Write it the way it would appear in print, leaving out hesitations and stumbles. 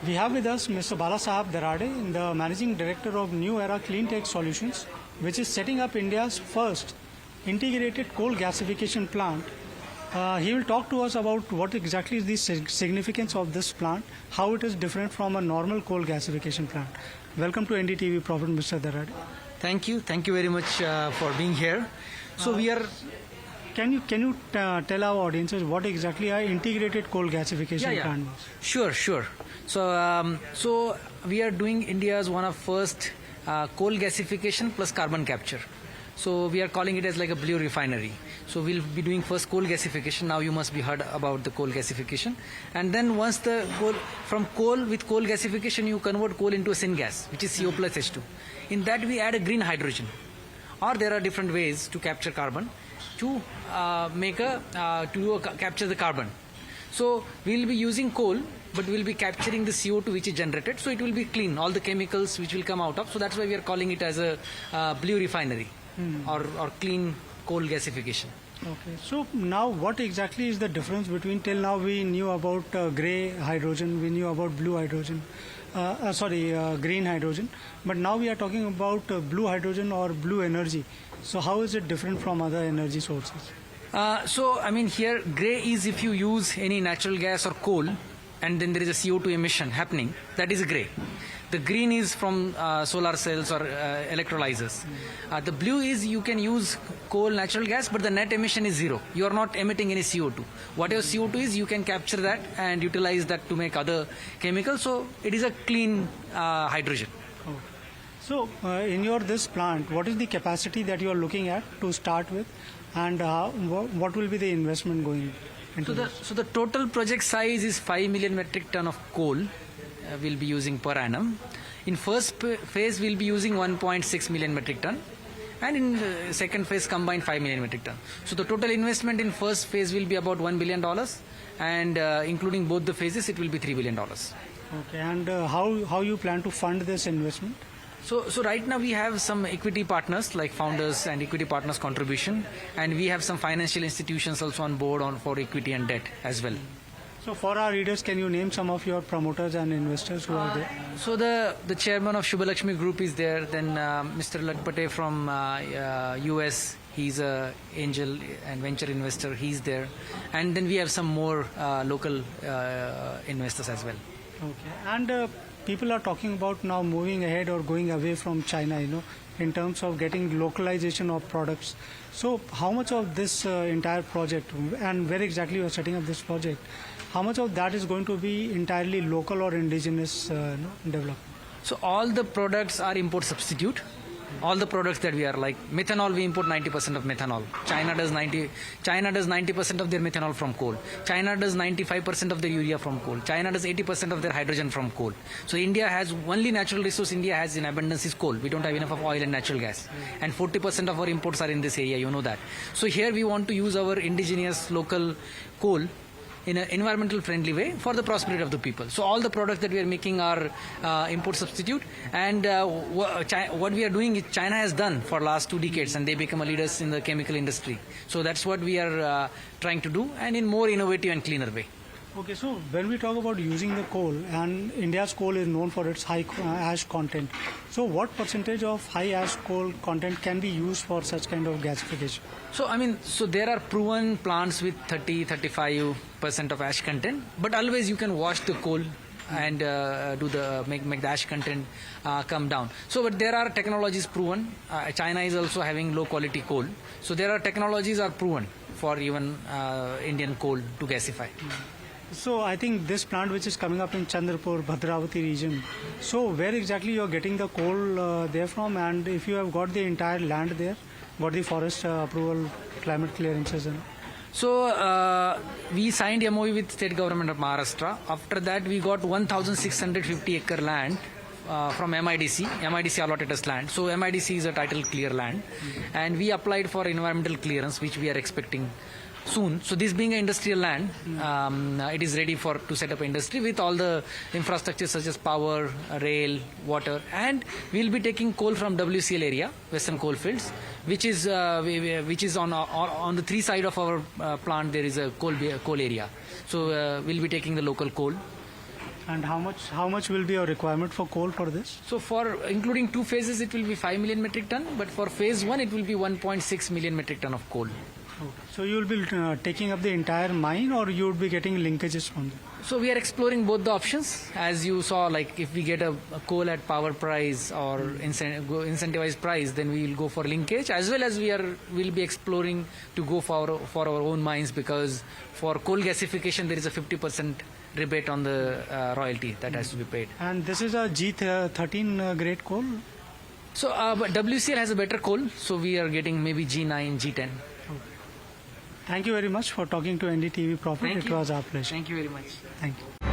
We have with us Mr. Balasaheb Darade, the Managing Director of New Era Cleantech Solutions, which is setting up India's first integrated coal gasification plant. He will talk to us about what exactly is the significance of this plant, how it is different from a normal coal gasification plant. Welcome to NDTV Profit, Mr. Darade. Thank you very much for being here. So we are. Can you tell our audiences what exactly are integrated coal gasification plant means? Sure. So we are doing India's one of first coal gasification plus carbon capture. So we are calling it as like a blue refinery. So we'll be doing first coal gasification. Now you must be heard about the coal gasification. And then once the coal, from coal with coal gasification, you convert coal into a syngas, which is CO plus H2. In that we add a green hydrogen. Or there are different ways to capture carbon to capture the carbon. So we'll be using coal, but we'll be capturing the CO2 which is generated. So it will be clean, all the chemicals which will come out of. So that's why we are calling it as a blue refinery or clean coal gasification. Okay. So now what exactly is the difference between, till now we knew about grey hydrogen, we knew about blue hydrogen, green hydrogen, but now we are talking about blue hydrogen or blue energy. So how is it different from other energy sources? Here grey is if you use any natural gas or coal and then there is a CO2 emission happening, that is grey. The green is from solar cells or electrolyzers. The blue is you can use coal, natural gas, but the net emission is zero. You are not emitting any CO2. Whatever CO2 is, you can capture that and utilize that to make other chemicals. So it is a clean hydrogen. Okay. So in this plant, what is the capacity that you are looking at to start with, and what will be the investment going into this? So the total project size is 5 million metric ton of coal. We'll be using per annum. In first phase, we'll be using 1.6 million metric ton, and in the second phase, combined 5 million metric ton. So the total investment in first phase will be about $1 billion, and including both the phases, it will be $3 billion. Okay, and how you plan to fund this investment? So right now we have some equity partners like founders and equity partners contribution, and we have some financial institutions also on board for equity and debt as well. So for our readers, can you name some of your promoters and investors who are there? So the chairman of Shubhalakshmi Group is there. Then Mr. Latpate from US, he's a angel and venture investor. He's there, and then we have some more local investors as well. Okay, and people are talking about now moving ahead or going away from China, in terms of getting localization of products. So how much of this entire project, and where exactly you are setting up this project, how much of that is going to be entirely local or indigenous development? So all the products are import substitute. All the products that we are like methanol, we import 90% of methanol. China does 90% of their methanol from coal. China does 95% of their urea from coal. China does 80% of their hydrogen from coal. So India has only natural resource India has in abundance is coal. We don't have enough of oil and natural gas. And 40% of our imports are in this area, you know that. So here we want to use our indigenous local coal in an environmental friendly way for the prosperity of the people. So all the products that we are making are import substitute, and what we are doing is China has done for last 2 decades, and they become a leaders in the chemical industry. So that's what we are trying to do, and in more innovative and cleaner way. Okay, so when we talk about using the coal, and India's coal is known for its high ash content, so what percentage of high ash coal content can be used for such kind of gasification? So there are proven plants with 30-35% of ash content, but always you can wash the coal and make the ash content come down. So, but there are technologies proven. China is also having low quality coal, so there are technologies are proven for even Indian coal to gasify. So I think this plant which is coming up in Chandrapur, Bhadravati region, so where exactly you are getting the coal there from, and if you have got the entire land there, got the forest approval, climate clearances? So we signed MOU with state government of Maharashtra. After that we got 1,650 acre land from MIDC. MIDC allotted us land. So MIDC is a title clear land, and we applied for environmental clearance, which we are expecting soon. So this being an industrial land, it is ready to set up an industry with all the infrastructure such as power, rail, water, and we will be taking coal from WCL area, Western Coalfields, which is on the 3 side of our plant. There is a coal area. So we'll be taking the local coal. And how much will be your requirement for coal for this? So for including 2 phases, it will be 5 million metric ton, but for phase 1, it will be 1.6 million metric ton of coal. So you will be taking up the entire mine, or you would be getting linkages from them? So we are exploring both the options. As you saw, like if we get a coal at power price or incentivized price, then we will go for linkage, as well as we'll be exploring to go for our own mines, because for coal gasification there is a 50% rebate on the royalty that has to be paid. And this is a G13 grade coal? So but WCL has a better coal, so we are getting maybe G9, G10. Thank you very much for talking to NDTV Profit. Thank It you. was our pleasure. Thank you very much. Thank you.